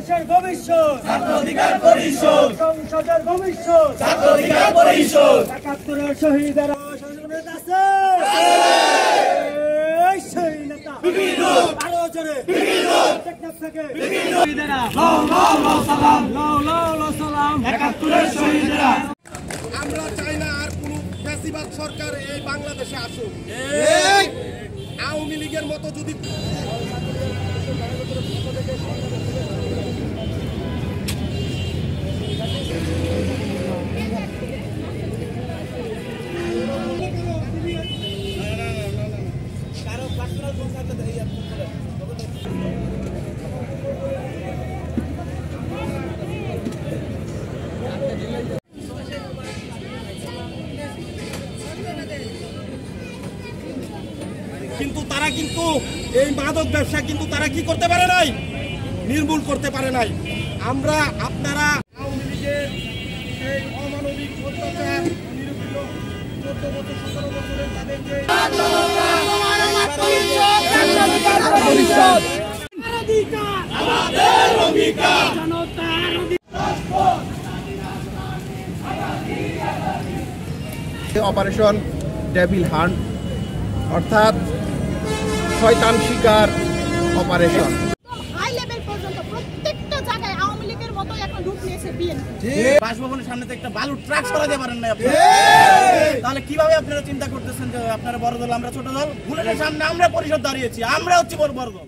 দেশের ভবিষ্যৎ ছাত্র অধিকার পরিষদ, সংসদের ভবিষ্যৎ ছাত্র অধিকার পরিষদ। ৭১ শহীদেরা শাসনের কাছে এই শহীদ নেতা আরো জোরে টেকনাফ থেকে শহীদেরা লাও লাও লাও সালাম, লাও লাও লাও সালাম ৭১ শহীদেরা। আমরা চাই না আর কোন ফ্যাসিবাদ সরকার এই বাংলাদেশে আসুক। আওয়ামী লীগের মতো যদি কিন্তু তারা কিন্তু এই মাদক ব্যবসা কিন্তু তারা কি করতে পারে নাই, নির্মূল করতে পারে নাই। আমরা আপনারা আওয়ামী লীগের সেই অমানবিক অত্যাচার নিরূপিত 14 বছর 17 বছরের তাদের যে আমাদের অঙ্গীকার, অপারেশন ডেভিল হান্ট অর্থাৎ শয়তান শিকার অপারেশন। হাই লেভেল পর্যন্ত প্রত্যেকটা জায়গায় আওয়ামী লীগের মতো এখন রূপ নিয়েছে বিএনপি। বাসভবনের সামনে থেকে একটা বালুর ট্রাক সরাতে পারেন না আপনি, তাহলে কিভাবে আপনারা চিন্তা করতেছেন যে আপনারা বড় দল আমরা ছোট দল? বুলেটের সামনে আমরা পরিষদ দাঁড়িয়েছি, আমরা হচ্ছে বড় দল।